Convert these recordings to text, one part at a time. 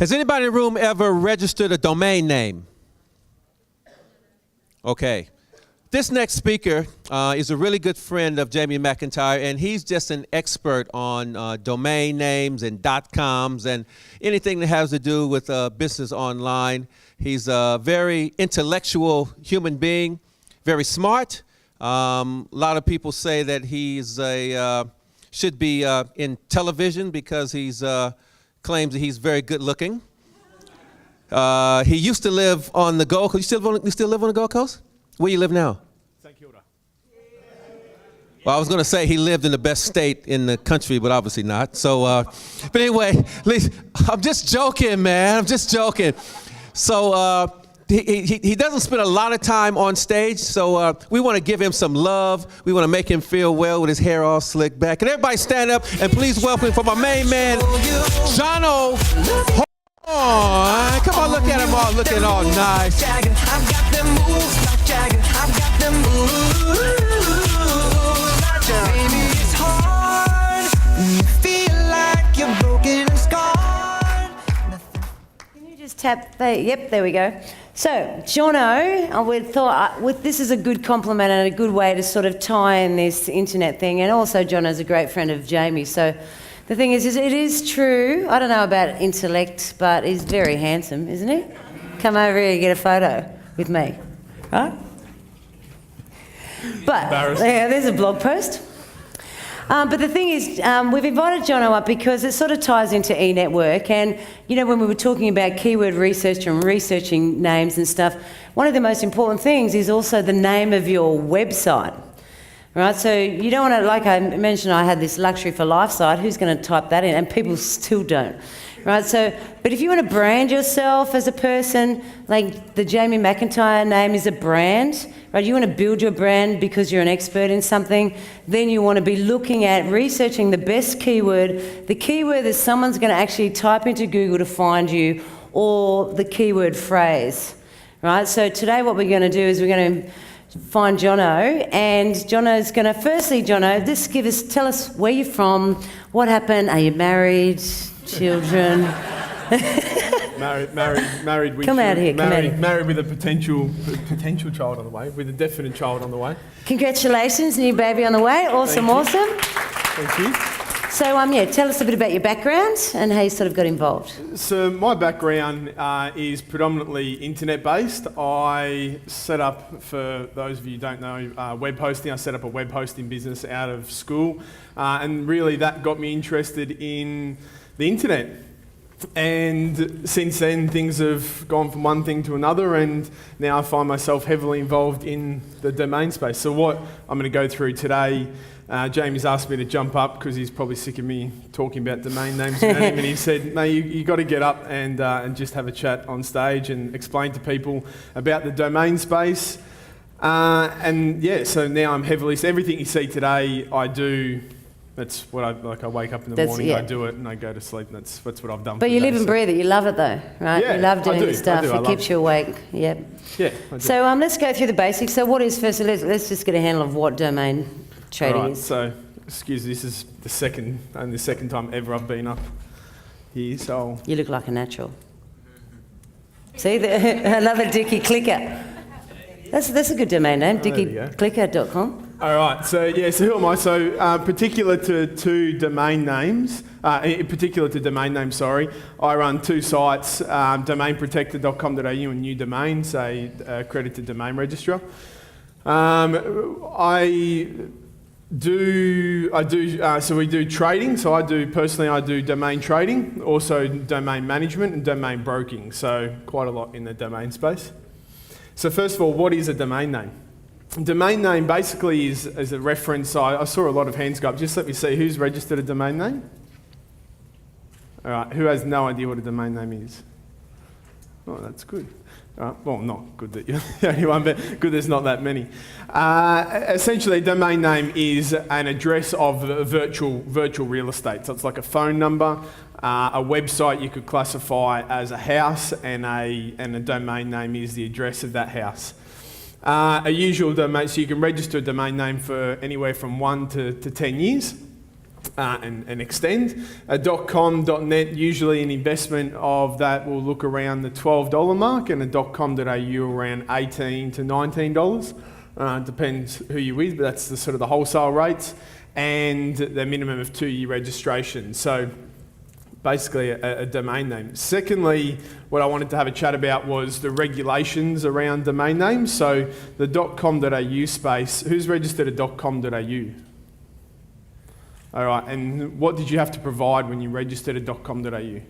Has anybody in the room ever registered a domain name? Okay. This next speaker is a really good friend of Jamie McIntyre, and he's just an expert on domain names and .coms and anything that has to do with business online. He's a very intellectual human being, very smart. A lot of people say that he's should be in television because he's claims that he's very good looking. He used to live on the Gold Coast. You still live on the Gold Coast? Where you live now? St. Kilda. Well, I was going to say he lived in the best state in the country, but obviously not. So, but anyway, I'm just joking, man. I'm just joking. So he doesn't spend a lot of time on stage, so we want to give him some love. We want to make him feel well with his hair all slicked back. Can everybody stand up and please welcome for my main man, Jono Horne. Come on, look at him all looking all nice. I've got them moves like Jagger. I've got them moves like Jagger. Baby, it's hard. You feel like you're broken and scarred. Can you just tap the, yep, there we go. So, Jono, we thought this is a good compliment and a good way to sort of tie in this internet thing. And also, Jono's a great friend of Jamie. So, the thing is it is true. I don't know about intellect, but he's very handsome, isn't he? Come over here and get a photo with me, right? But yeah, there's a blog post. But the thing is, we've invited Jono up because it sort of ties into e-network. And, you know, when we were talking about keyword research and researching names and stuff, one of the most important things is also the name of your website. Right, so you don't want to, like I mentioned, I had this luxury for life site. Who's going to type that in? And people still don't. Right, so, but if you want to brand yourself as a person, like the Jamie McIntyre name is a brand, right? You want to build your brand because you're an expert in something, then you want to be looking at researching the best keyword, the keyword that someone's going to actually type into Google to find you, or the keyword phrase, right? So today what we're going to do is we're going to find Jono, and Jono's going to, firstly, Jono, tell us where you're from, what happened, are you married, children? Married with come out here. Married with a potential child on the way, with a definite child on the way. Congratulations, new baby on the way. Awesome. Thank you. So, tell us a bit about your background and how you sort of got involved. So my background is predominantly internet-based. I set up, for those of you who don't know, web hosting. I set up a web hosting business out of school, and really that got me interested in the internet. And since then, things have gone from one thing to another, and now I find myself heavily involved in the domain space. So what I'm going to go through today, Jamie's asked me to jump up because he's probably sick of me talking about domain names around him, and he said, no, you got to get up and just have a chat on stage and explain to people about the domain space. And yeah, so now I'm heavily, so everything you see today, I do. That's what I wake up in the morning, I do it, and I go to sleep, and that's what I've done. But you live and breathe it, you love it though, right? Yeah, you love doing this stuff, it keeps you awake, yep. Yeah, I do. So let's go through the basics. So what is, first, let's just get a handle of what domain trading is. So, excuse me, this is the second time ever I've been up here, so... You look like a natural. See, another Dickie Clicker. That's a good domain name, dickieclicker.com. All right, so who am I? So particular to domain names, I run two sites, domainprotector.com.au and New Domains, a accredited domain registrar. So we do trading. So I do domain trading, also domain management and domain broking. So quite a lot in the domain space. So first of all, what is a domain name? Domain name basically is a reference. I saw a lot of hands go up. Just let me see who's registered a domain name. All right, who has no idea what a domain name is? Oh, that's good. Well, not good that you're the only one, but good there's not that many. Essentially, a domain name is an address of virtual real estate. So it's like a phone number, a website you could classify as a house, and a domain name is the address of that house. A usual domain, so you can register a domain name for anywhere from 1 to 10 years. and extend. A .com.net, usually an investment of that will look around the $12 mark, and a .com.au around $18 to $19. Depends who you're with, but that's the sort of the wholesale rates, and the minimum of 2-year registration. So basically a domain name. Secondly, what I wanted to have a chat about was the regulations around domain names. So the .com.au space, who's registered a .com.au? All right, and what did you have to provide when you registered a .com.au?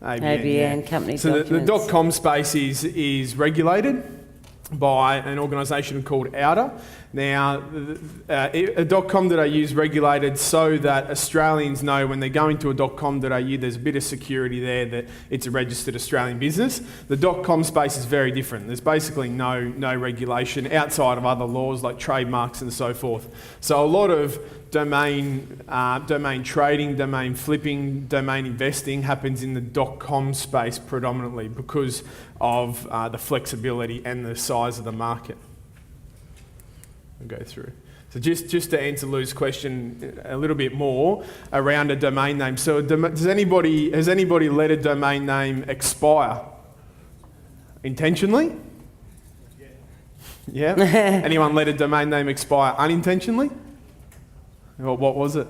ABN, company so documents. the .com space is regulated by an organisation called Outer. Now, a .com.au is regulated so that Australians know when they're going to a .com.au, there's a bit of security there that it's a registered Australian business. The .com space is very different. There's basically no regulation outside of other laws like trademarks and so forth. So a lot of domain trading, domain flipping, domain investing happens in the .com space predominantly because of the flexibility and the size of the market. I'll go through. So just to answer Lou's question a little bit more around a domain name. So has anybody let a domain name expire intentionally? Yeah. Anyone let a domain name expire unintentionally? What was it?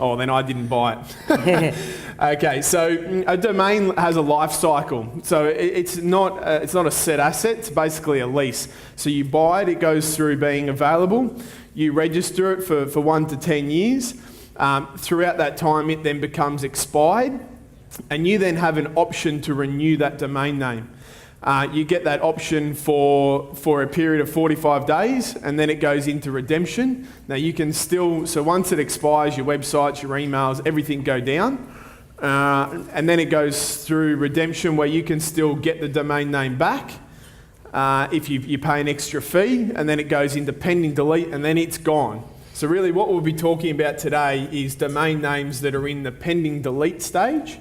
Oh, then I didn't buy it. Okay, so a domain has a life cycle. So it's not a set asset, it's basically a lease. So you buy it, it goes through being available, you register it for 1 to 10 years. Throughout that time, it then becomes expired, and you then have an option to renew that domain name. You get that option for a period of 45 days, and then it goes into redemption. Now you can still, so once it expires, your websites, your emails, everything go down. And then it goes through redemption where you can still get the domain name back if you pay an extra fee, and then it goes into pending delete, and then it's gone. So really what we'll be talking about today is domain names that are in the pending delete stage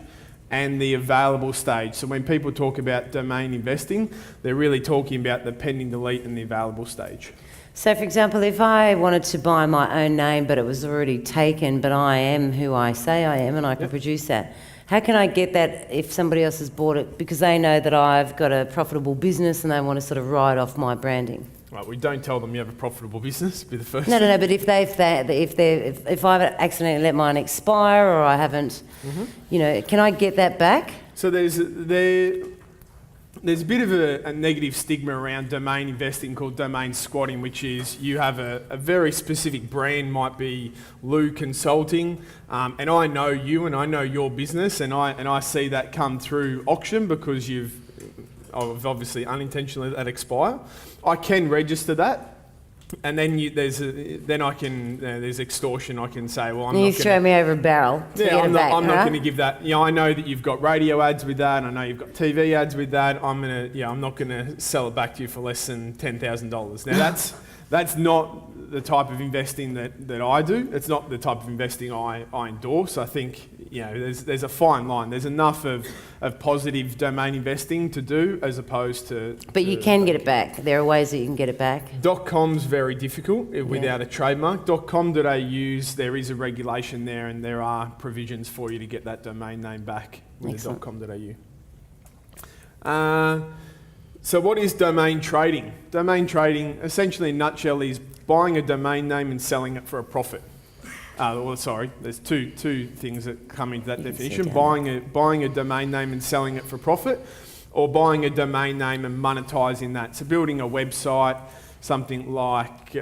and the available stage. So when people talk about domain investing, they're really talking about the pending delete and the available stage. So, for example, if I wanted to buy my own name but it was already taken, but I am who I say I am and I can produce that, how can I get that if somebody else has bought it because they know that I've got a profitable business and they want to sort of write off my branding? Right, we don't tell them you have a profitable business, be the first. No, but if I've accidentally let mine expire or I haven't, can I get that back? So there's a bit of a negative stigma around domain investing called domain squatting, which is you have a very specific brand, might be Lou Consulting, and I know you and I know your business, and I see that come through auction because you've obviously unintentionally let that expire. I can register that, and then there's extortion. I can say, well, You throw me over a barrel to get it back. I'm not going to give that. I know that you've got radio ads with that. I know you've got TV ads with that. I'm not going to sell it back to you for less than $10,000. Now that's not the type of investing that I do. It's not the type of investing I endorse. I think there's a fine line. There's enough of positive domain investing to do as opposed to. But you can get it back. There are ways that you can get it back. .com's very difficult without a trademark. .com.au's, there is a regulation there, and there are provisions for you to get that domain name back with the .com.au. So what is domain trading? Domain trading, essentially in a nutshell, is buying a domain name and selling it for a profit. There's two things that come into that definition. Buying a domain name and selling it for profit, or buying a domain name and monetizing that. So building a website, something like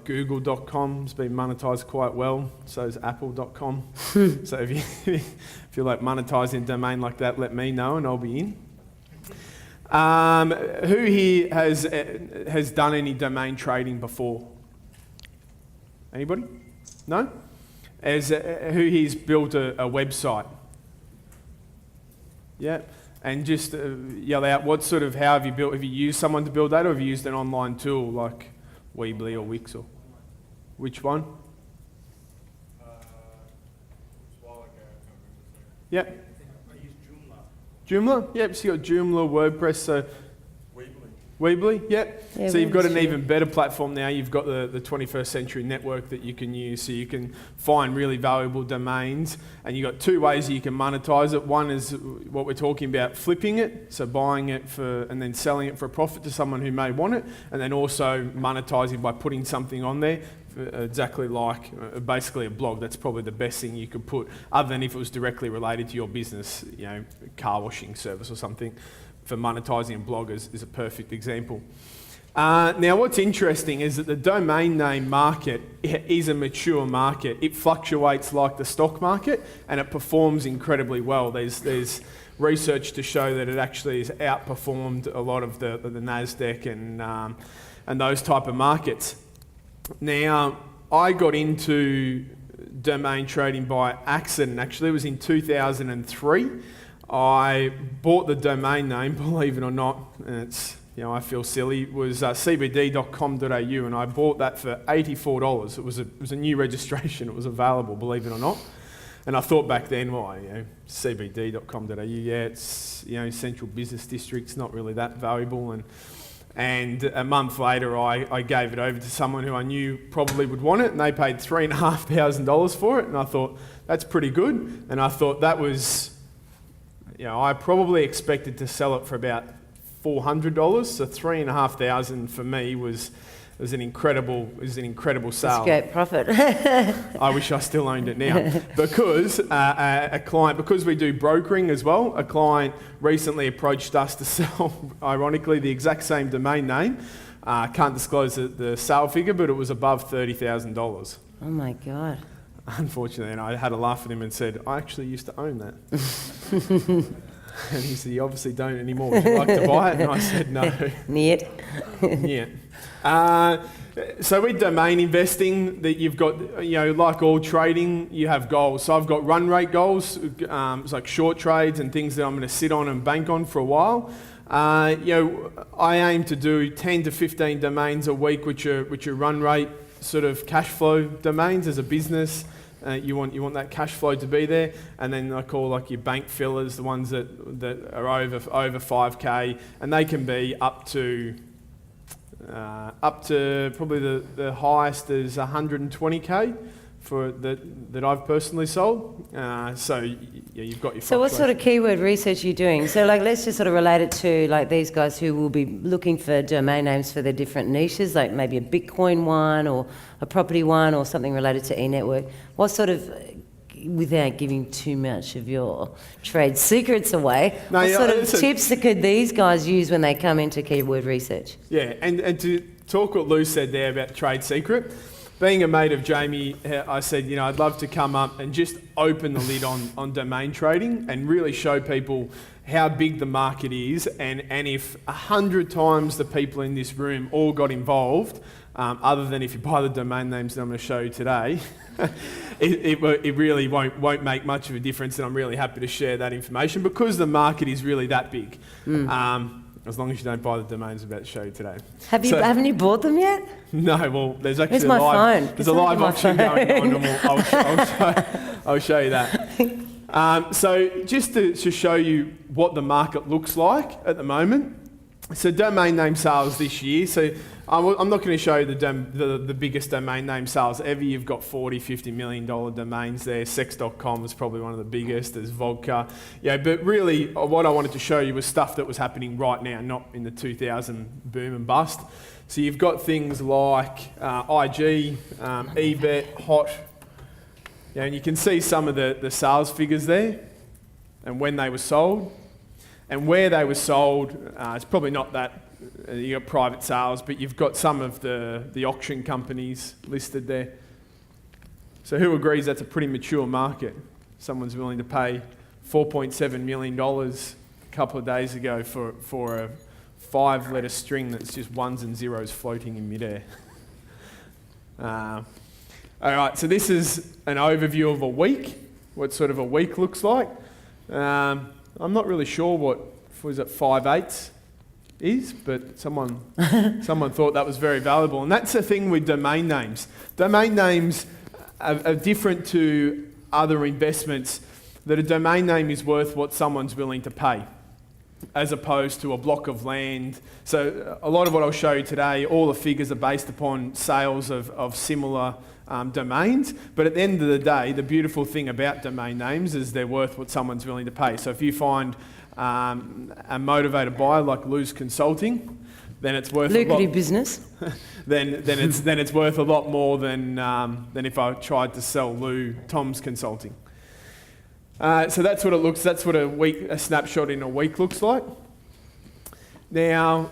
Google.com's been monetized quite well, so is Apple.com. So if you like monetizing a domain like that, let me know and I'll be in. Who here has done any domain trading before? Anybody? No? Who here's built a website? Yeah. And just yell out, how have you built? Have you used someone to build that, or have you used an online tool like Weebly or Wix, or which one? Yeah. Joomla? Yep, so you got Joomla, WordPress, so... Weebly, yep. Yeah, So you've got Weebly's an true. even better platform now. You've got the 21st Century Network that you can use, so you can find really valuable domains, and you've got two ways you can monetize it. One is what we're talking about, flipping it, so buying it for and then selling it for a profit to someone who may want it, and then also monetizing by putting something on there, exactly like basically a blog. That's probably the best thing you could put, other than if it was directly related to your business, you know, car washing service or something. For monetizing a blog is a perfect example. Now, what's interesting is that the domain name market is a mature market. It fluctuates like the stock market, and it performs incredibly well. There's research to show that it actually has outperformed a lot of the NASDAQ and those type of markets. Now, I got into domain trading by accident. Actually, it was in 2003. I bought the domain name, believe it or not, and it's, you know, I feel silly, it was cbd.com.au, and I bought that for $84. It was a new registration, it was available, believe it or not. And I thought back then, well, you know, cbd.com.au, yeah, it's, you know, central business district's not really that valuable. And a month later, I gave it over to someone who I knew probably would want it, and they paid $3,500 for it, and I thought, that's pretty good. And I thought that was, you know, I probably expected to sell it for about $400, so $3,500 for me was an incredible sale. It's a great profit. I wish I still owned it now, because a client, because we do brokering as well, a client recently approached us to sell, ironically, the exact same domain name. Can't disclose the sale figure, but it was above $30,000. Oh my God. Unfortunately, and I had a laugh at him and said, I actually used to own that. And he said, you obviously don't anymore. Would you like to buy it? And I said, no. Yet. Yeah. So with domain investing, that you've got, you know, like all trading, you have goals. So I've got run rate goals. It's like short trades and things that I'm going to sit on and bank on for a while. You know, I aim to do 10 to 15 domains a week, which are run rate sort of cash flow domains as a business. You want that cash flow to be there, and then I call like your bank fillers, the ones that are over 5k, and they can be up to probably the highest is 120k for that I've personally sold. So yeah, you've got your. So what sort of keyword research are you doing? So like, let's just sort of relate it to like these guys who will be looking for domain names for their different niches, like maybe a Bitcoin one or a property one or something related to e-network. What sort of, without giving too much of your trade secrets away, what sort of tips could these guys use when they come into keyword research? Yeah, and to talk what Lou said there about trade secret, being a mate of Jamie, I said, you know, I'd love to come up and just open the lid on domain trading and really show people how big the market is, and if 100 times the people in this room all got involved, other than if you buy the domain names that I'm going to show you today, it really won't make much of a difference, and I'm really happy to share that information because the market is really that big. As long as you don't buy the domains I'm about to show you today. Haven't you bought them yet? No, well, there's actually Where's my phone? There's a live auction going on, and I'll show you that. So just to show you what the market looks like at the moment. So domain name sales this year. So I'm not going to show you the biggest domain name sales ever. You've got $40-50 million domains there. Sex.com is probably one of the biggest. There's vodka. Yeah, but really what I wanted to show you was stuff that was happening right now, not in the 2000 boom and bust. So you've got things like IG, eBet, Hot. Yeah, and you can see some of the sales figures there and when they were sold. And where they were sold, it's probably not that, you got private sales, but you've got some of the auction companies listed there. So who agrees that's a pretty mature market? Someone's willing to pay $4.7 million a couple of days ago for a 5-letter string that's just ones and zeros floating in midair. All right, so this is an overview of a week, what sort of a week looks like. I'm not really sure what 5/8 is, but someone thought that was very valuable. And that's the thing with domain names. Domain names are different to other investments, that a domain name is worth what someone's willing to pay. as opposed to a block of land. So a lot of what I'll show you today, all the figures are based upon sales of similar domains. But at the end of the day, the beautiful thing about domain names is they're worth what someone's willing to pay. So if you find a motivated buyer like Lou's Consulting, then it's worth Lucrative business. then it's worth a lot more than if I tried to sell Lou Tom's Consulting. So that's what it looks. That's what a snapshot in a week looks like. Now,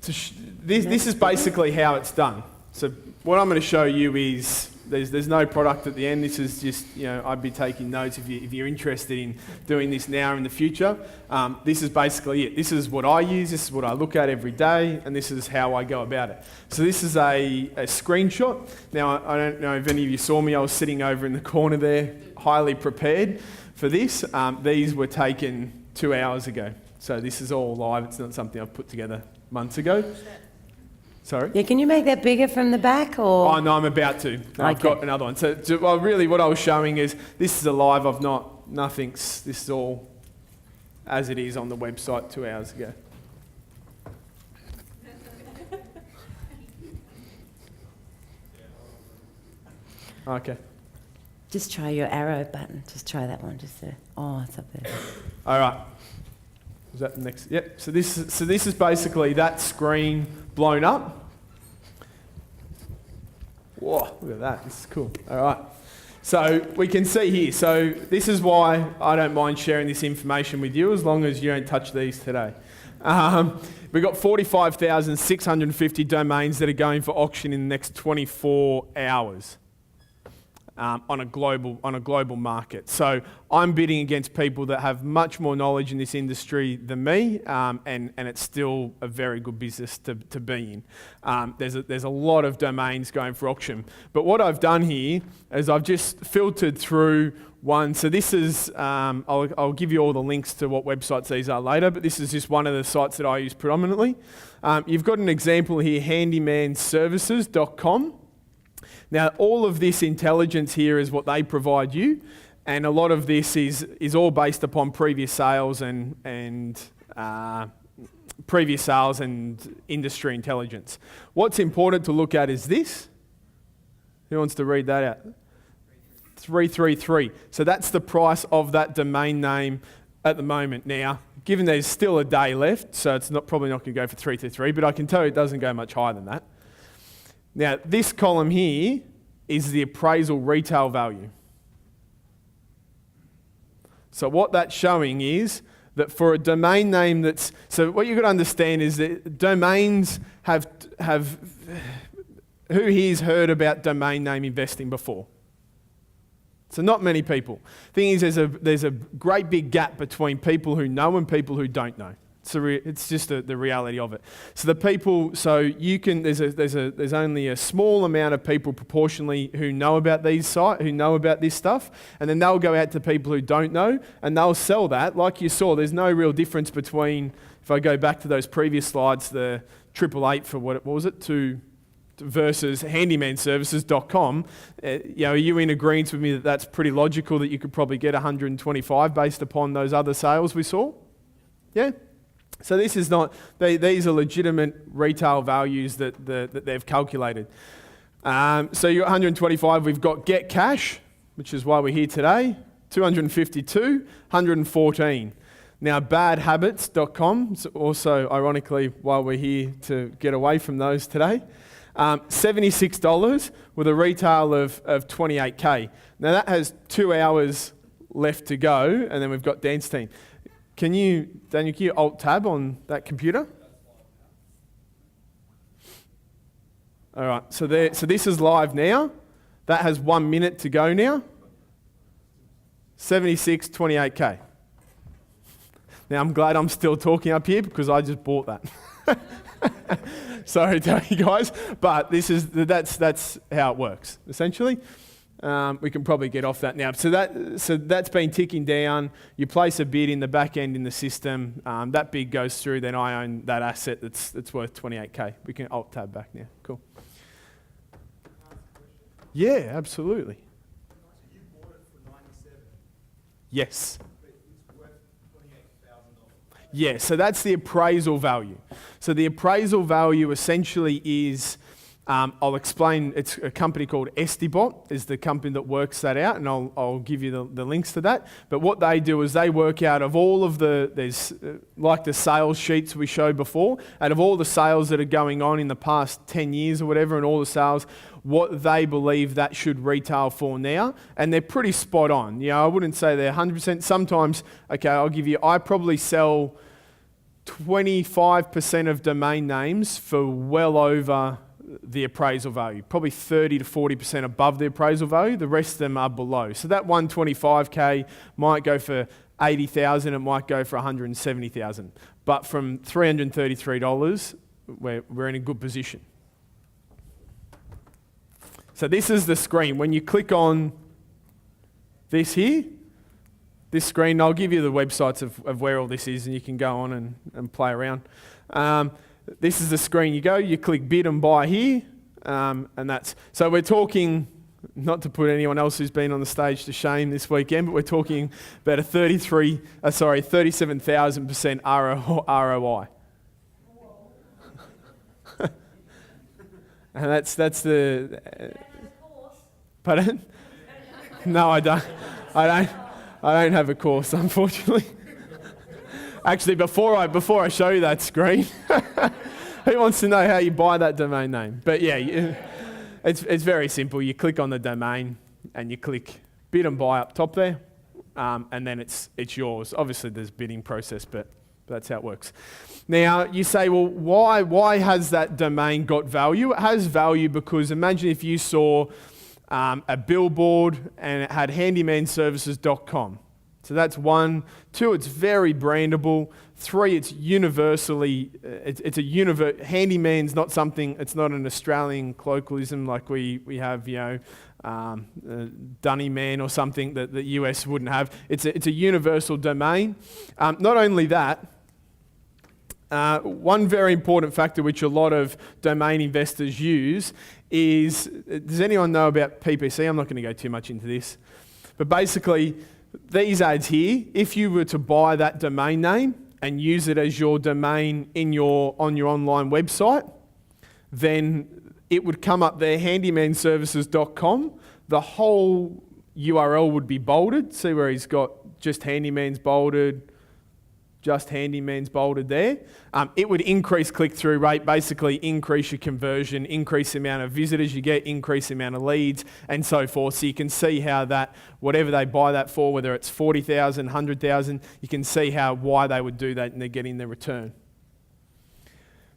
this is basically how it's done. So what I'm going to show you is there's no product at the end. This is just, I'd be taking notes if you're interested in doing this now or in the future. This is basically it. This is what I use. This is what I look at every day, and this is how I go about it. So this is a screenshot. Now, I don't know if any of you saw me. I was sitting over in the corner there, highly prepared for this. These were taken 2 hours ago. So this is all live. It's not something I've put together months ago. Sorry? Yeah, can you make that bigger from the back? Or? Oh, no, I'm about to. I've got another one. So well, really what I was showing is this is a live. This is all as it is on the website 2 hours ago. Okay. Just try your arrow button. Just try that one. It's up there. All right. Is that the next? Yep. So this is basically that screen blown up. Whoa! Look at that. This is cool. All right. So we can see here. So this is why I don't mind sharing this information with you, as long as you don't touch these today. We've got 45,650 domains that are going for auction in the next 24 hours. On a global market. So I'm bidding against people that have much more knowledge in this industry than me, and it's still a very good business to be in. There's a lot of domains going for auction. But what I've done here is I've just filtered through one. So this is, I'll give you all the links to what websites these are later, but this is just one of the sites that I use predominantly. You've got an example here, handymanservices.com. Now, all of this intelligence here is what they provide you, and a lot of this is all based upon previous sales and industry intelligence. What's important to look at is this. Who wants to read that out? 333. So that's the price of that domain name at the moment. Now, given there's still a day left, so it's probably not going to go for 333, but I can tell you it doesn't go much higher than that. Now, this column here is the appraisal retail value. So what that's showing is that for a domain name so what you've got to understand is that domains have who here's heard about domain name investing before? So not many people. Thing is, there's a great big gap between people who know and people who don't know. It's just the reality of it. So there's only a small amount of people proportionally who know about this stuff, and then they'll go out to people who don't know, and they'll sell that. Like you saw, there's no real difference between, if I go back to those previous slides, the 888 for what was it, versus handymanservices.com. Are you in agreement with me that that's pretty logical, that you could probably get 125 based upon those other sales we saw? Yeah? So this is not, these are legitimate retail values that they've calculated. So you're 125, we've got Get Cash, which is why we're here today, 252, 114. Now badhabits.com, also ironically why we're here to get away from those today, $76 with a retail of 28K. Now that has 2 hours left to go, and then we've got Dance Team. Daniel, can you Alt-Tab on that computer? All right, so this is live now. That has 1 minute to go now. 76, 28K. Now, I'm glad I'm still talking up here because I just bought that. Sorry to tell you guys, but that's how it works, essentially. We can probably get off that now. So that's been ticking down. You place a bid in the back end in the system. That bid goes through. Then I own that asset that's worth 28K. We can Alt Tab back now. Cool. Yeah, absolutely. So you bought it for 97. Yes. But it's worth $28,000. Yeah, so that's the appraisal value. So the appraisal value essentially is, I'll explain, it's a company called Estibot is the company that works that out, and I'll give you the links to that. But what they do is they work out of all of there's like the sales sheets we showed before, out of all the sales that are going on in the past 10 years or whatever, and all the sales, what they believe that should retail for now, and they're pretty spot on. I wouldn't say they're 100%. Sometimes, okay, I probably sell 25% of domain names for well over the appraisal value, probably 30 to 40% above the appraisal value. The rest of them are below. So that 125K might go for 80,000, it might go for 170,000. But from $333, we're in a good position. So this is the screen. When you click on this here, this screen, I'll give you the websites of where all this is, and you can go on and play around. This is the screen you click bid and buy here, and that's, so we're talking, not to put anyone else who's been on the stage to shame this weekend, but we're talking about a 37,000% ROI. And that's the... Pardon? No, I don't have a course, unfortunately. Actually, before I show you that screen, who wants to know how you buy that domain name? But yeah, it's very simple. You click on the domain and you click bid and buy up top there, and then it's yours. Obviously, there's a bidding process, but that's how it works. Now, you say, well, why has that domain got value? It has value because imagine if you saw a billboard and it had handymanservices.com. So that's 1. 2, it's very brandable. 3, it's universally, handyman's not something, it's not an Australian colloquialism like we have, dunny man or something that the US wouldn't have. It's a universal domain. Not only that, one very important factor which a lot of domain investors use is, does anyone know about PPC? I'm not going to go too much into this. But basically, these ads here, if you were to buy that domain name and use it as your domain on your online website, then it would come up there, handymanservices.com. The whole URL would be bolded. See where he's got just handyman's bolded, just handyman's bolded there. It would increase click-through rate, basically increase your conversion, increase the amount of visitors you get, increase the amount of leads, and so forth. So you can see how that, whatever they buy that for, whether it's 40,000, 100,000, you can see why they would do that and they're getting their return.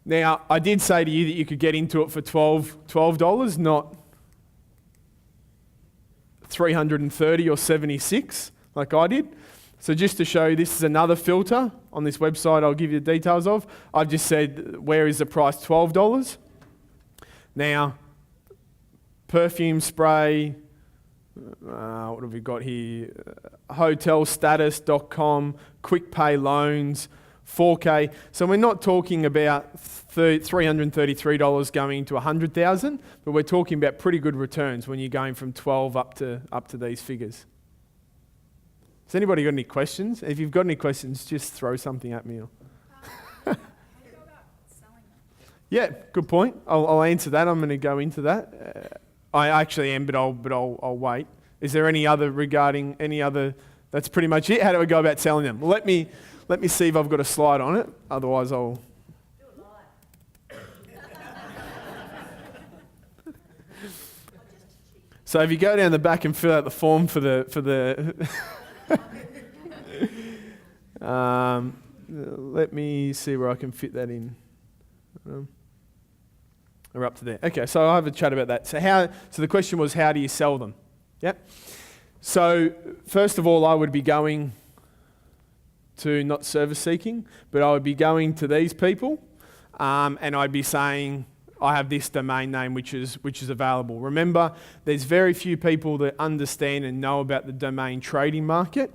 Now, I did say to you that you could get into it for $12, not $330 or $76 like I did. So just to show you, this is another filter on this website I'll give you the details of. I've just said, where is the price? $12. Now, perfume spray, what have we got here? Hotelstatus.com, quick pay loans, 4K. So we're not talking about $333 going into $100,000, but we're talking about pretty good returns when you're going from 12 up to these figures. Has anybody got any questions? If you've got any questions, just throw something at me. How do you go about selling them? Yeah, good point. I'll answer that. I'm going to go into that. I actually am, but I'll wait. Is there any other regarding any other? That's pretty much it. How do I go about selling them? Well, let me see if I've got a slide on it. Otherwise, I'll. Do it live. So if you go down the back and fill out the form for the let me see where I can fit that in. We're up to there. Okay, so I'll have a chat about that. So the question was, how do you sell them? Yep. So first of all, I would be going to not service seeking, but I would be going to these people, and I'd be saying, I have this domain name which is available. Remember, there's very few people that understand and know about the domain trading market,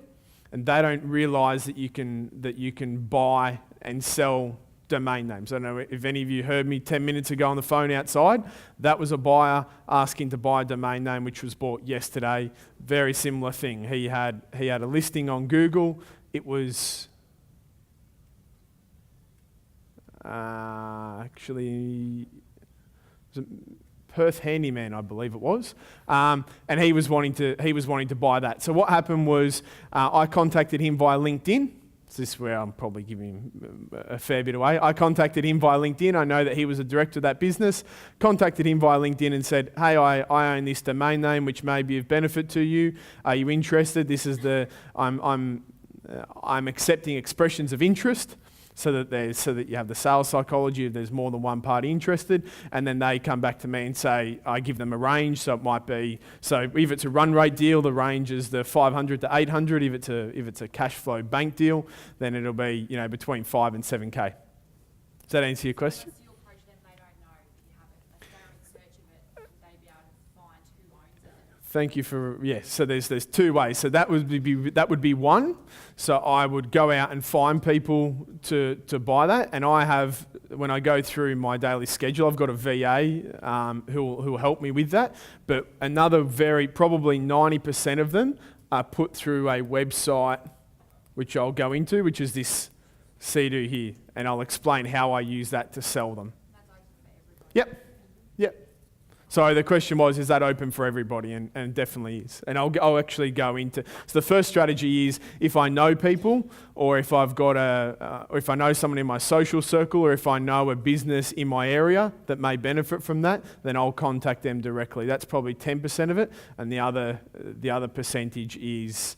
and they don't realise that you can buy and sell domain names. I don't know if any of you heard me 10 minutes ago on the phone outside. That was a buyer asking to buy a domain name which was bought yesterday. Very similar thing. He had a listing on Google. It was actually, was it Perth Handyman, I believe it was, and he was wanting to buy that. So what happened was I contacted him via LinkedIn. This is where I'm probably giving him a fair bit away. I contacted him via LinkedIn. I know that he was a director of that business. Contacted him via LinkedIn and said, hey, I own this domain name which may be of benefit to you. Are you interested? This is I'm accepting expressions of interest so that you have the sales psychology if there's more than one party interested, and then they come back to me and say, I give them a range, so it might be, so if it's a run rate deal, the range is the 500 to 800. If it's a cash flow bank deal, then it'll be, between 5 and 7K. Does that answer your question? What's your approach then? They don't know if you have it. Like, they're in search of it. Would they be able to find who owns it? Thank you for, so there's two ways. So that would be one. So I would go out and find people to buy that. And I have, when I go through my daily schedule, I've got a VA who will help me with that. But another probably 90% of them are put through a website, which I'll go into, which is this Sea-Doo here. And I'll explain how I use that to sell them. That's open for everybody. Yep. So the question was, is that open for everybody? And definitely is. And I'll actually go into. So the first strategy is if I know people, or if I've got or if I know someone in my social circle, or if I know a business in my area that may benefit from that, then I'll contact them directly. That's probably 10% of it, and the other percentage is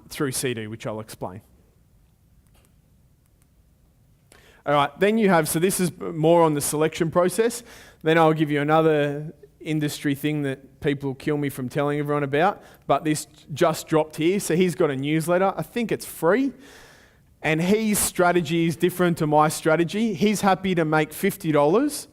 through CD, which I'll explain. All right, then you have, so this is more on the selection process. Then I'll give you another industry thing that people kill me from telling everyone about, but this just dropped here. So he's got a newsletter. I think it's free. And his strategy is different to my strategy. He's happy to make $50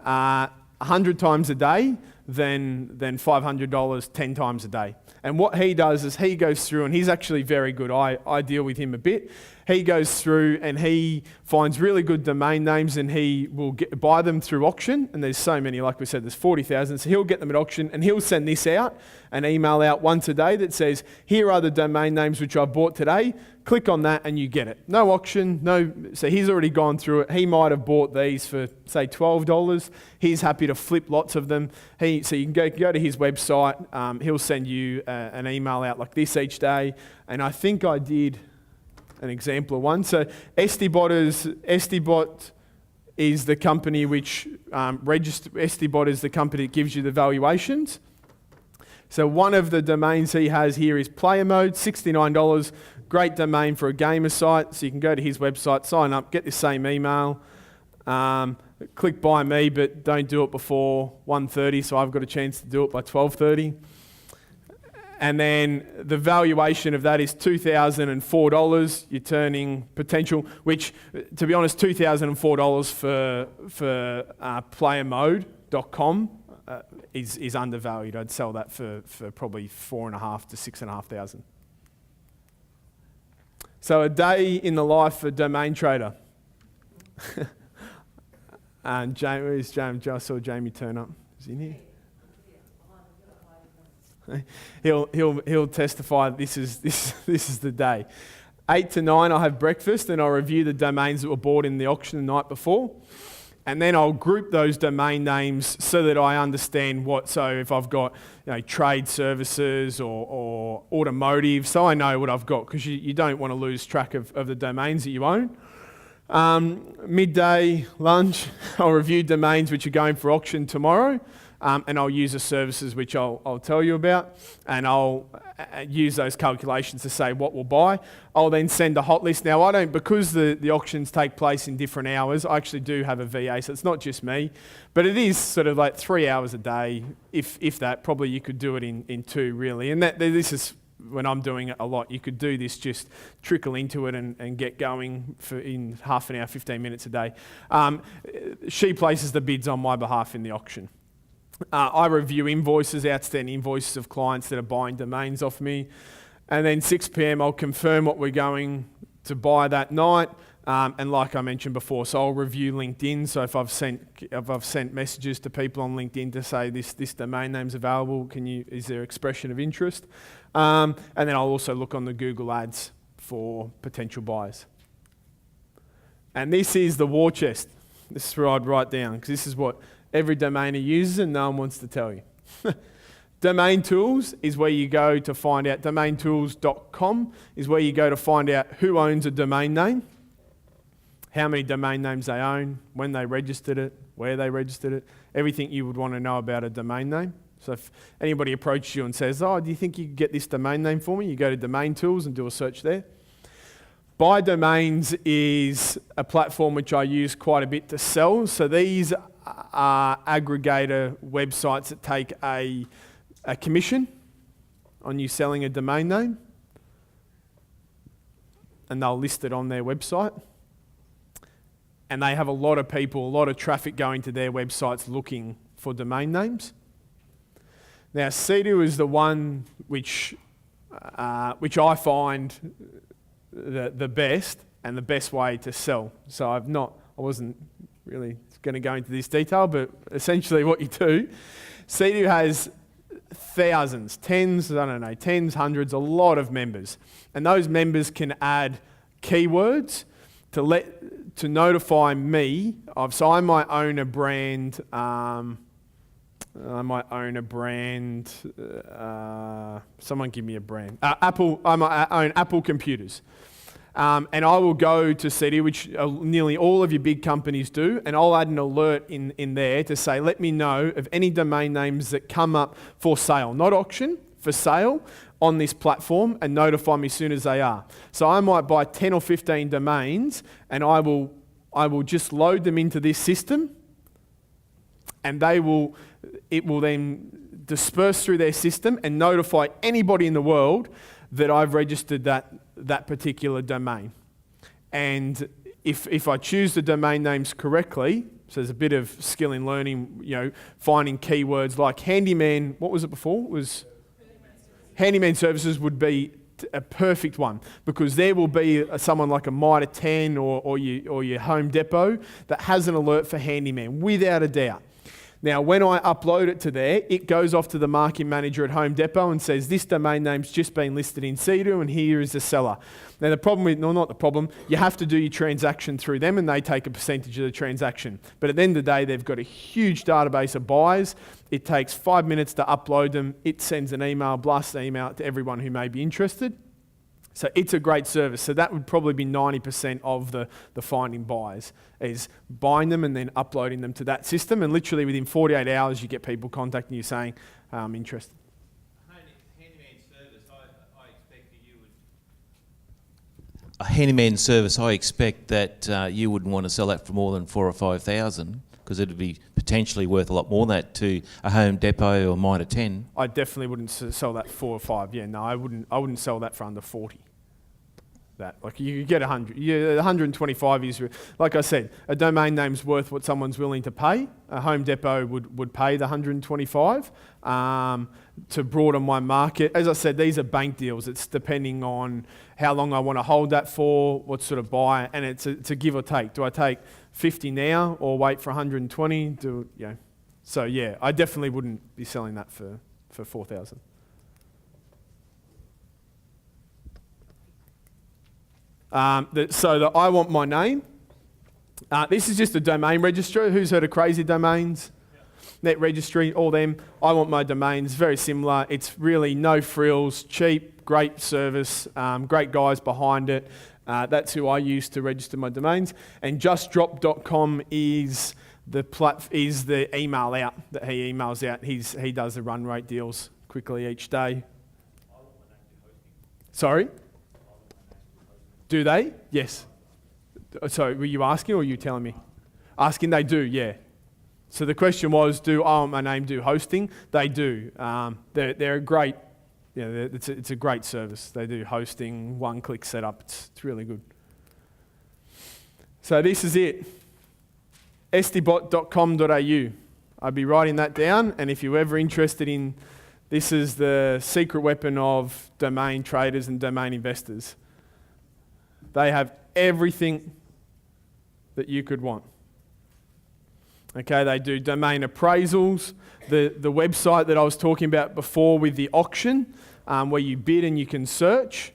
100 times a day than $500 10 times a day. And what he does is he goes through, and he's actually very good. I deal with him a bit. He goes through and he finds really good domain names, and he will buy them through auction. And there's so many, like we said, there's 40,000. So he'll get them at auction, and he'll send this out, an email out once a day that says, here are the domain names which I bought today. Click on that and you get it. No auction, so he's already gone through it. He might have bought these for, say, $12. He's happy to flip lots of them. So you can go to his website. He'll send you an email out like this each day. And I think I did an example of one. So Estibot is the company which Estibot is the company that gives you the valuations. So one of the domains he has here is Player Mode, $69. Great domain for a gamer site. So you can go to his website, sign up, get the same email, click buy me, but don't do it before 1:30. So I've got a chance to do it by 12:30. And then the valuation of that is $2,004. You're turning potential, which, to be honest, $2,004 for playermode.com is undervalued. I'd sell that for probably $4,500 to $6,500. So a day in the life of a domain trader. And where's James? I saw Jamie turn up. Is he in here? He'll testify that this is the day. 8 to 9 I'll have breakfast, and I'll review the domains that were bought in the auction the night before. And then I'll group those domain names so that I understand so if I've got trade services or automotive, so I know what I've got, because you don't want to lose track of the domains that you own. Midday lunch, I'll review domains which are going for auction tomorrow. And I'll use the services which I'll tell you about, and I'll use those calculations to say what we'll buy. I'll then send a hot list. Now, I don't, because the auctions take place in different hours, I actually do have a VA, so it's not just me, but it is sort of like 3 hours a day, if that. Probably you could do it in 2, really. And this is when I'm doing it a lot. You could do this, just trickle into it and get going in half an hour, 15 minutes a day. She places the bids on my behalf in the auction. I review invoices, outstanding invoices of clients that are buying domains off me. And then 6 p.m. I'll confirm what we're going to buy that night. And like I mentioned before, so I'll review LinkedIn. So if I've sent messages to people on LinkedIn to say this domain name's available, is there expression of interest? And then I'll also look on the Google Ads for potential buyers. And this is the war chest. This is where I'd write down, because this is what every domainer uses and no one wants to tell you. Domain tools is where you go to find out, domaintools.com is where you go to find out who owns a domain name, how many domain names they own, when they registered it, where they registered it, everything you would want to know about a domain name. So if anybody approaches you and says, oh, do you think you could get this domain name for me? You go to Domain Tools and do a search there. Buy Domains is a platform which I use quite a bit to sell. So these are aggregator websites that take a commission on you selling a domain name, and they'll list it on their website. And they have a lot of people, a lot of traffic going to their websites looking for domain names. Now, Sea-Doo is the one which I find the best and the best way to sell. So I wasn't really going to go into this detail, but essentially what you do, Sea-Doo has thousands, tens, hundreds, a lot of members. And those members can add keywords to notify me of, so I might own a brand, someone give me a brand. Apple, I might own Apple computers. And I will go to Sea-Doo, which nearly all of your big companies do, and I'll add an alert in there to say, let me know of any domain names that come up for sale, not auction, for sale on this platform, and notify me as soon as they are. So I might buy 10 or 15 domains, and I will just load them into this system, and it will then disperse through their system and notify anybody in the world that I've registered that particular domain. And if I choose the domain names correctly, so there's a bit of skill in learning, finding keywords like handyman, what was it before? It was handyman services would be a perfect one, because there will be someone like a Mitre 10 or your Home Depot that has an alert for handyman, without a doubt. Now, when I upload it to there, it goes off to the marketing manager at Home Depot and says, this domain name's just been listed in Sea-Doo and here is the seller. Now, the problem with, no, not the problem, you have to do your transaction through them and they take a percentage of the transaction. But at the end of the day, they've got a huge database of buyers. It takes 5 minutes to upload them. It sends an email, blast email to everyone who may be interested. So it's a great service. So that would probably be 90% of the finding buyers, is buying them and then uploading them to that system. And literally within 48 hours, you get people contacting you saying, I'm interested. Handyman service, I expect that you would... A handyman service, I expect that you wouldn't want to sell that for more than 4,000 or 5,000, because it would be potentially worth a lot more than that to a Home Depot or Mitre 10. I definitely wouldn't sell that 4 or 5. Yeah, no, I wouldn't sell that for under 40. That, like, you get 100. Yeah, 125 is, like I said, a domain name's worth what someone's willing to pay. A Home Depot would pay the 125 to broaden my market. As I said, these are bank deals. It's depending on how long I want to hold that for, what sort of buy, and it's a give or take. Do I take 50 now or wait for 120? So yeah, I definitely wouldn't be selling that for 4,000. So I want my name. This is just a domain registry. Who's heard of Crazy Domains? Net Registry, all them. I want my domains, very similar. It's really no frills, cheap, great service, great guys behind it. That's who I use to register my domains. And justdrop.com is the email out that he emails out. He does the run rate deals quickly each day. Sorry? Do they? Yes. So were you asking or were you telling me? Asking, they do, yeah. So the question was, do I want my name do hosting? They do. They're a great, it's a great service. They do hosting, one-click setup. It's really good. So this is it. estibot.com.au. I'd be writing that down, and if you're ever interested in, this is the secret weapon of domain traders and domain investors. They have everything that you could want. Okay, they do domain appraisals. The website that I was talking about before with the auction, where you bid and you can search,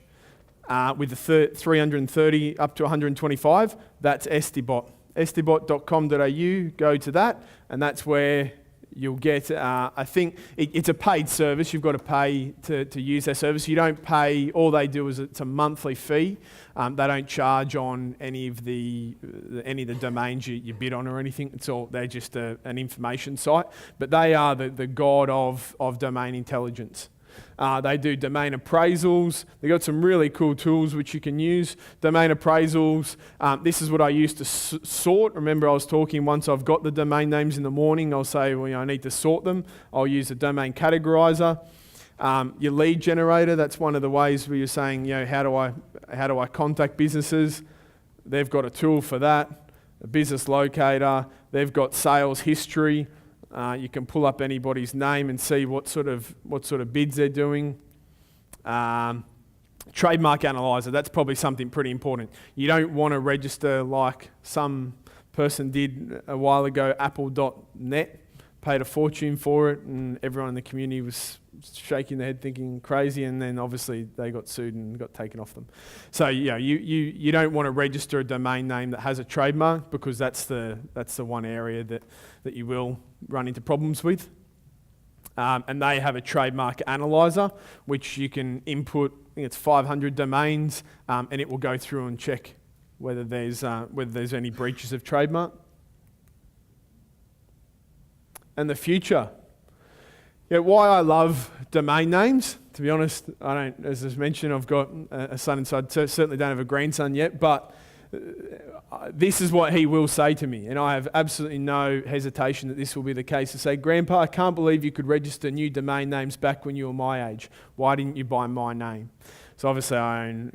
with the 330 up to 125, that's Estibot. Estibot.com.au, go to that, and that's where you'll get, I think, it's a paid service. You've got to pay to use their service. You don't pay, all they do is it's a monthly fee. They don't charge on any of the domains you bid on or anything. They're just an information site. But they are the god of domain intelligence. They do domain appraisals. They've got some really cool tools which you can use. Domain appraisals, this is what I used to sort. Remember I was talking, once I've got the domain names in the morning, I'll say, well, I need to sort them. I'll use a domain categorizer. Your lead generator, that's one of the ways where you're saying, how do I contact businesses? They've got a tool for that. A business locator. They've got sales history. You can pull up anybody's name and see what sort of bids they're doing. Trademark analyzer, that's probably something pretty important. You don't want to register like some person did a while ago, apple.net, paid a fortune for it, and everyone in the community was shaking their head thinking crazy, and then obviously they got sued and got taken off them. So you don't want to register a domain name that has a trademark, because that's the one area that you will run into problems with. And they have a trademark analyzer, which you can input, I think it's 500 domains, and it will go through and check whether there's any breaches of trademark. And the future. Why I love domain names, to be honest, I don't, as I mentioned, I've got a son inside, certainly don't have a grandson yet, but this is what he will say to me, and I have absolutely no hesitation that this will be the case. To say, Grandpa, I can't believe you could register new domain names back when you were my age. Why didn't you buy my name? So obviously I own,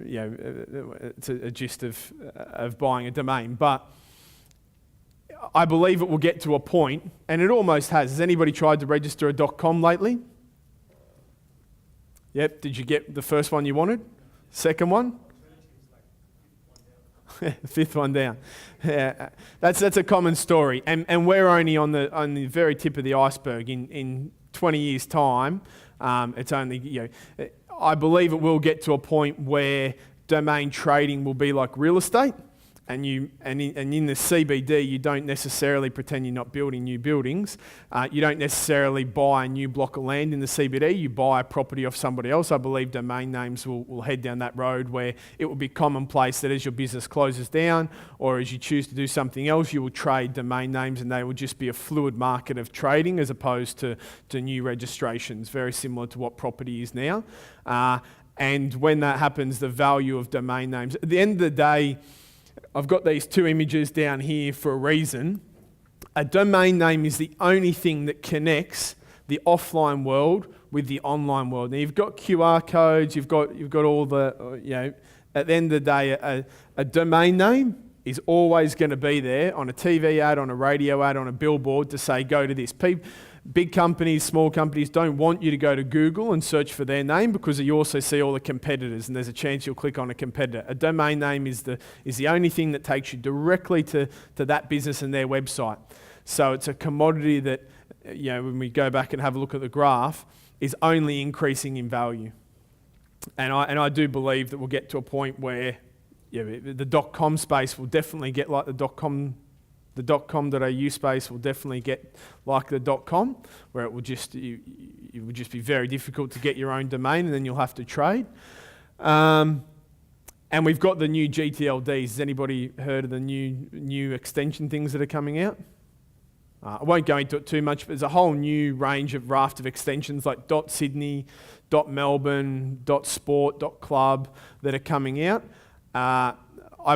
it's a gist of buying a domain, but I believe it will get to a point, and it almost has. Has anybody tried to register a .com lately? Yep. Did you get the first one you wanted? Second one? Fifth one down. Yeah, that's a common story, and we're only on the very tip of the iceberg. In 20 years' time, it's only I believe it will get to a point where domain trading will be like real estate. And in the CBD, you don't necessarily pretend you're not building new buildings. You don't necessarily buy a new block of land in the CBD. You buy a property off somebody else. I believe domain names will head down that road where it will be commonplace that as your business closes down or as you choose to do something else, you will trade domain names, and they will just be a fluid market of trading as opposed to new registrations, very similar to what property is now. And when that happens, the value of domain names. At the end of the day, I've got these two images down here for a reason. A domain name is the only thing that connects the offline world with the online world. Now you've got QR codes, you've got all the, at the end of the day, a domain name is always going to be there on a TV ad, on a radio ad, on a billboard to say, go to this. Big companies, small companies don't want you to go to Google and search for their name because you also see all the competitors, and there's a chance you'll click on a competitor. A domain name is the only thing that takes you directly to that business and their website. So it's a commodity that, when we go back and have a look at the graph, is only increasing in value. And I do believe that we'll get to a point where the .com space will definitely get like the .com. The .com.au space will definitely get like the .com, where it will just be very difficult to get your own domain, and then you'll have to trade. And we've got the new GTLDs. Has anybody heard of the new extension things that are coming out? I won't go into it too much, but there's a whole new range of raft of extensions like .Sydney, .Melbourne, .Sport, .Club that are coming out. I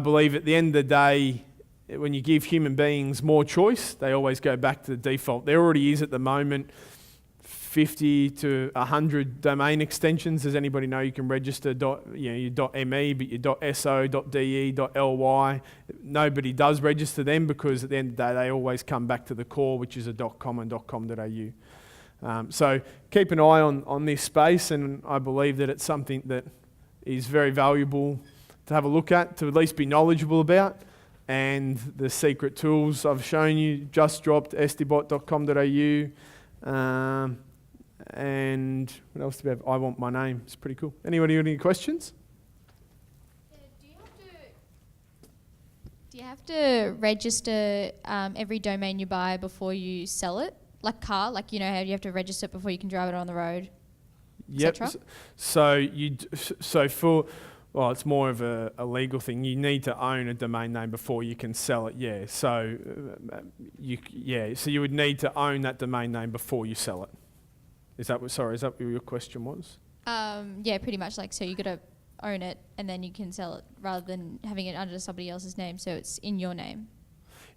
believe at the end of the day, when you give human beings more choice, they always go back to the default. There already is at the moment 50 to 100 domain extensions. Does anybody know you can register your .me, but your .so, .de, .ly? Nobody does register them because at the end of the day, they always come back to the core, which is a .com and .com.au. So keep an eye on this space, and I believe that it's something that is very valuable to have a look at, to at least be knowledgeable about. And the secret tools I've shown you, just dropped, estibot.com.au. And what else do we have? I want my name. It's pretty cool. Anybody got any questions? you have to register every domain you buy before you sell it? Like car, like, you know how you have to register it before you can drive it on the road? Yep. cetera? Well, it's more of a legal thing. You need to own a domain name before you can sell it. Yeah. So you would need to own that domain name before you sell it. Is that what your question was? Yeah, pretty much. Like, so you got to own it and then you can sell it rather than having it under somebody else's name. So it's in your name.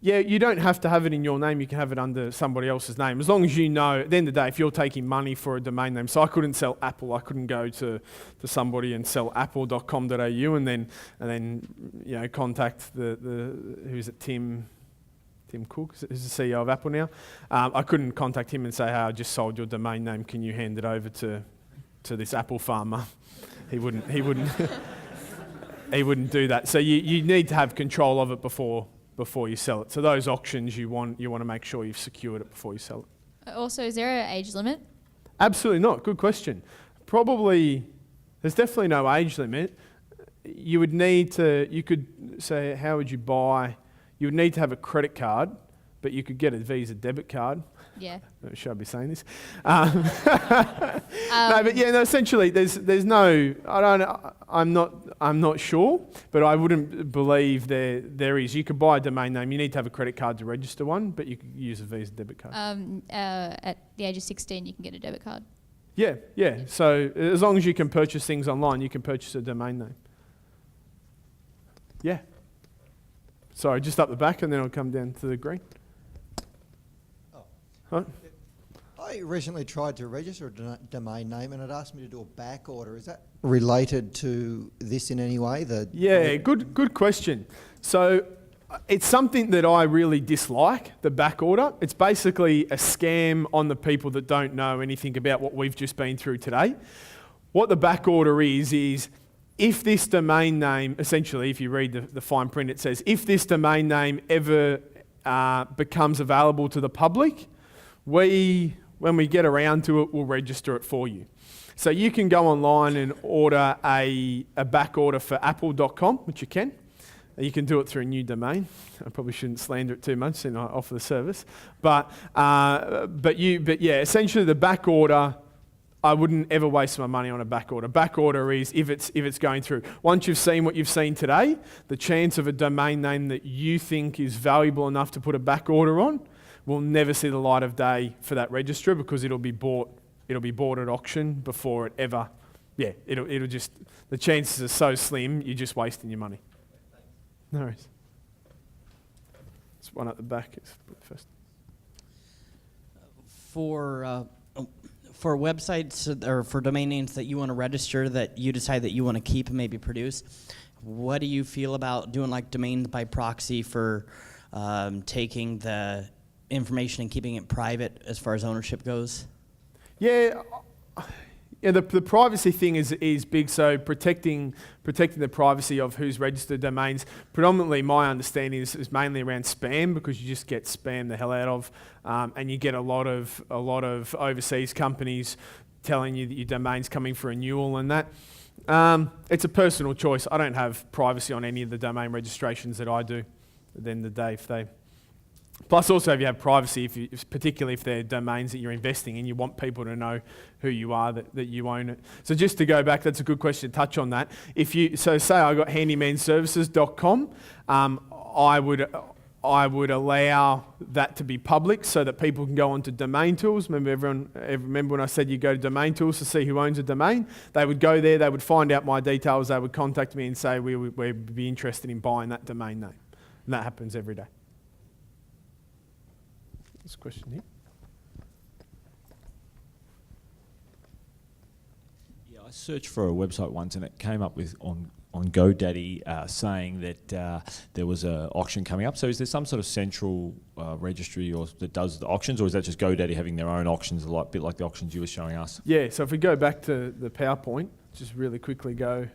Yeah, you don't have to have it in your name. You can have it under somebody else's name. As long as you know, at the end of the day, if you're taking money for a domain name. So I couldn't sell Apple. I couldn't go to somebody and sell apple.com.au and then contact the who's it, Tim Cook, who's the CEO of Apple now. I couldn't contact him and say, hey, I just sold your domain name. Can you hand it over to this Apple farmer? He wouldn't he wouldn't do that. So you need to have control of it before you sell it. So those auctions, you want to make sure you've secured it before you sell it. Also, is there an age limit? Absolutely not. Good question. Probably, there's definitely no age limit. You could say, how would you buy? You would need to have a credit card, but you could get a Visa debit card. Yeah. Should I be saying this? Essentially, there's no. I'm not sure, but I wouldn't believe there is. You could buy a domain name. You need to have a credit card to register one, but you could use a Visa debit card. At the age of 16, you can get a debit card. Yeah. So as long as you can purchase things online, you can purchase a domain name. Yeah. Sorry, just up the back, and then I'll come down to the green. Huh? I recently tried to register a domain name and it asked me to do a back order. Is that related to this in any way? Good question. So it's something that I really dislike, the back order. It's basically a scam on the people that don't know anything about what we've just been through today. What the back order is if this domain name, essentially, if you read the fine print, it says, if this domain name ever becomes available to the public, when we get around to it, we'll register it for you. So you can go online and order a back order for apple.com, which you can. You can do it through a new domain. I probably shouldn't slander it too much and I offer the service. But essentially the back order, I wouldn't ever waste my money on a back order. Back order is if it's going through. Once you've seen what you've seen today, the chance of a domain name that you think is valuable enough to put a back order on will never see the light of day for that registrar because it'll be bought at auction before it ever. Yeah, it'll just, the chances are so slim, you're just wasting your money. No worries. There's one at the back. First. For websites or for domain names that you want to register that you decide that you want to keep and maybe produce, what do you feel about doing like domains by proxy for taking the information and keeping it private as far as ownership goes? Yeah, the privacy thing is big. So protecting the privacy of who's registered domains. Predominantly, my understanding is mainly around spam because you just get spam the hell out of, and you get a lot of overseas companies telling you that your domain's coming for renewal and that. It's a personal choice. I don't have privacy on any of the domain registrations that I do. At the end of the day, plus also if you have privacy, particularly if they're domains that you're investing in, you want people to know who you are, that you own it. So just to go back, that's a good question to touch on that. Say I got handymanservices.com, I would allow that to be public so that people can go onto Domain Tools. Remember when I said you go to Domain Tools to see who owns a domain? They would go there, they would find out my details, they would contact me and say we'd be interested in buying that domain name. And that happens every day. There's a question here. Yeah, I searched for a website once and it came up with on GoDaddy saying that there was an auction coming up. So is there some sort of central registry that does the auctions, or is that just GoDaddy having their own auctions, a bit like the auctions you were showing us? Yeah, so if we go back to the PowerPoint, just really quickly go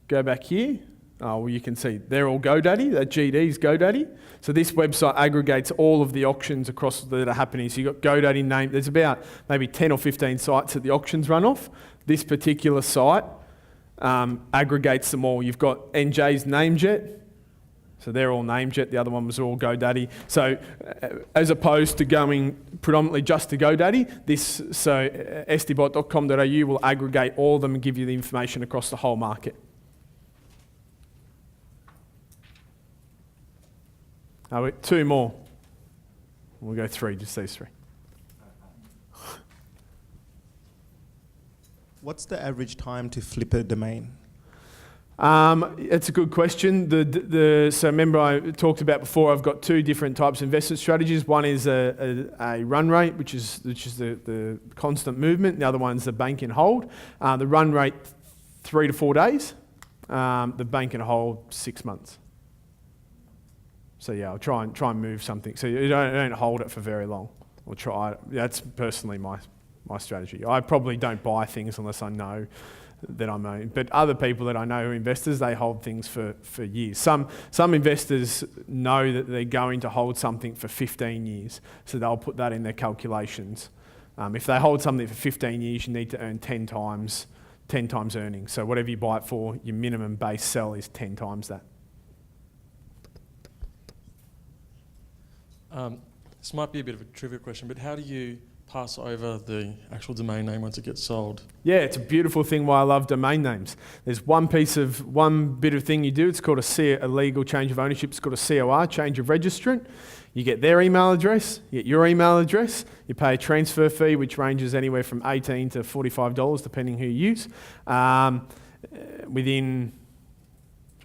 back here. Oh, well, you can see they're all GoDaddy. That GD's GoDaddy. So this website aggregates all of the auctions across that are happening. So you've got GoDaddy name. There's about maybe 10 or 15 sites that the auctions run off. This particular site aggregates them all. You've got NJ's Namejet, so they're all Namejet. The other one was all GoDaddy. So as opposed to going predominantly just to GoDaddy, estibot.com.au will aggregate all of them and give you the information across the whole market. Two more. We'll go three, just these three. What's the average time to flip a domain? It's a good question. So remember I talked about before, I've got two different types of investment strategies. One is a run rate, which is the constant movement. The other one's the bank and hold. The run rate, 3 to 4 days. The bank and hold, 6 months. So yeah, I'll try and move something. So you don't hold it for very long. Or try. That's personally my strategy. I probably don't buy things unless I know that I'm owning. But other people that I know who are investors, they hold things for years. Some investors know that they're going to hold something for 15 years, so they'll put that in their calculations. If they hold something for 15 years, you need to earn 10 times earnings. So whatever you buy it for, your minimum base sell is 10 times that. This might be a bit of a trivia question, but how do you pass over the actual domain name once it gets sold? Yeah, it's a beautiful thing why I love domain names. There's one bit of thing you do, it's called a legal change of ownership, it's called a COR, change of registrant. You get their email address, you get your email address, you pay a transfer fee which ranges anywhere from $18 to $45 depending who you use. Within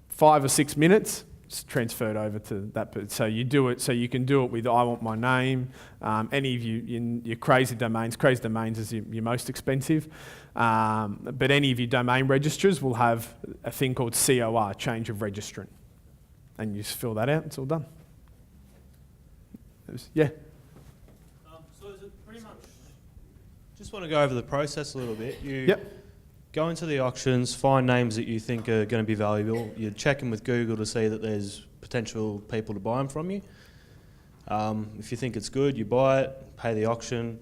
5 or 6 minutes, it's transferred over to that. So you do it. So you can do it with I want my name. Any of your crazy domains is your most expensive. But any of your domain registrars will have a thing called COR, change of registrant, and you just fill that out. It's all done. Yeah. So is it pretty much? Just want to go over the process a little bit. Yep. Go into the auctions, find names that you think are going to be valuable. You check them with Google to see that there's potential people to buy them from you. If you think it's good, you buy it, pay the auction,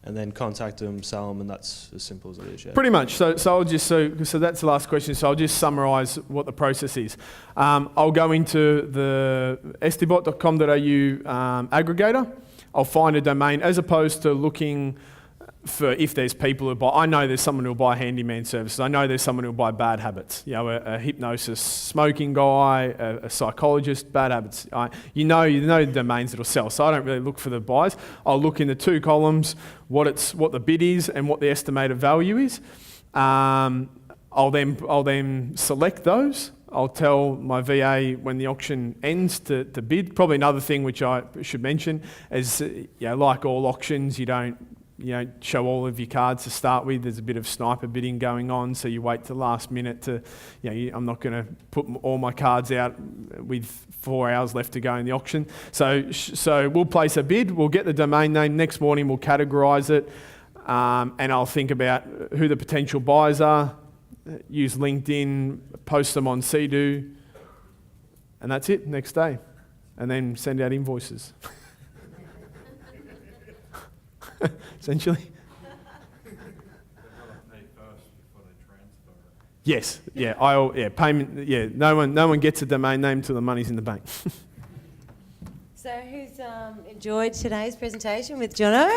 and then contact them, sell them, and that's as simple as it is. Yeah. Pretty much. So that's the last question. So I'll just summarise what the process is. I'll go into the estibot.com.au aggregator. I'll find a domain as opposed to looking for if there's people who buy. I know there's someone who'll buy handyman services. I know there's someone who'll buy bad habits. You know, a hypnosis smoking guy, a psychologist, bad habits. You know the domains that'll sell. So I don't really look for the buyers. I'll look in the two columns, what the bid is and what the estimated value is. I'll then select those. I'll tell my VA when the auction ends to bid. Probably another thing which I should mention is, like all auctions, you don't show all of your cards to start with. There's a bit of sniper bidding going on, so you wait till last minute to, I'm not going to put all my cards out with 4 hours left to go in the auction. So we'll place a bid, we'll get the domain name, next morning we'll categorise it, and I'll think about who the potential buyers are, use LinkedIn, post them on Sea-Doo, and that's it, next day. And then send out invoices. Essentially. Yes. Yeah. Payment. Yeah. No one gets a domain name till the money's in the bank. So who's enjoyed today's presentation with Jono?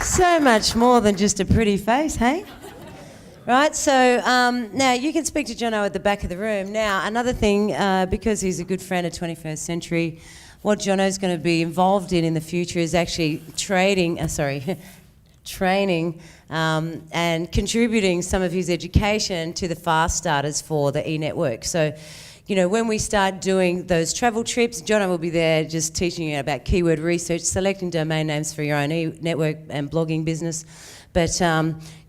So much more than just a pretty face, hey? Right, so now you can speak to Jono at the back of the room. Now, another thing, because he's a good friend of 21st Century, what Jono's going to be involved in the future is actually training and contributing some of his education to the fast starters for the e-network. So, when we start doing those travel trips, Jono will be there just teaching you about keyword research, selecting domain names for your own e-network and blogging business. But,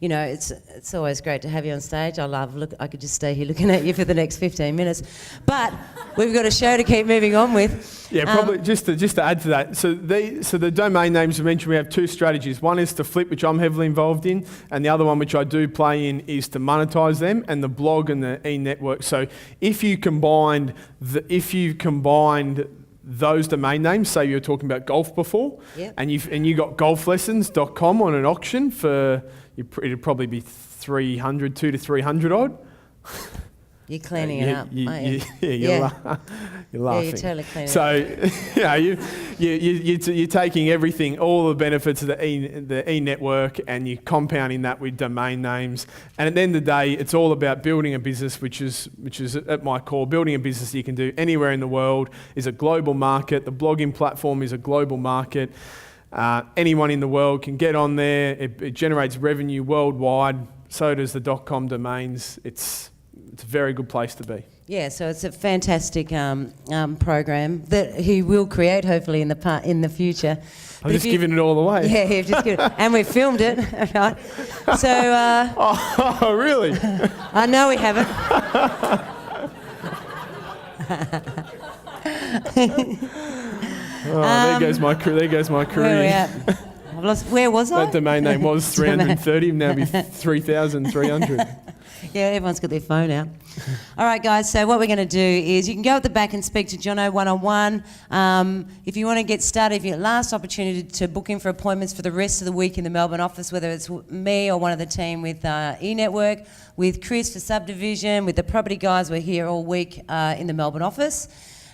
it's always great to have you on stage. I could just stay here looking at you for the next 15 minutes. But we've got a show to keep moving on with. Yeah, probably just to add to that. So the domain names we mentioned, we have two strategies. One is to flip, which I'm heavily involved in, and the other one, which I do play in, is to monetize them, and the blog and the e-network. So if you combined those domain names, say you were talking about golf before, Yep. and you got golflessons.com on an auction for, it'd probably be 200 to 300 odd. You're cleaning it up, aren't you? You're laughing. Yeah, you're totally cleaning So, it you're taking everything, all the benefits of the e-network, and you're compounding that with domain names. And at the end of the day, it's all about building a business, which is at my core. Building a business you can do anywhere in the world is a global market. The blogging platform is a global market. Anyone in the world can get on there. It generates revenue worldwide. So does the .com domains. It's a very good place to be. Yeah, so it's a fantastic program that he will create, hopefully, in the future. I'm just giving it all away. Yeah, you've just given it. And we've filmed it, right? So... oh, really? I know we haven't. There goes my career. Where are we at? Where was I? That domain name was 330, now be 3,300. Yeah, everyone's got their phone out. All right, guys, so what we're going to do is you can go at the back and speak to Jono one-on-one. If you want to get started, if your last opportunity to book in for appointments for the rest of the week in the Melbourne office, whether it's me or one of the team with e-network, with Chris for subdivision, with the property guys, we're here all week in the Melbourne office.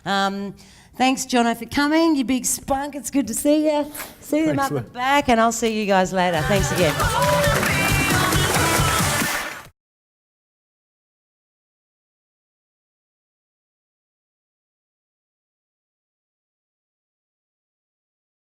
Thanks, Jono, for coming, you big spunk. It's good to see you. See them up the back, and I'll see you guys later. Thanks again.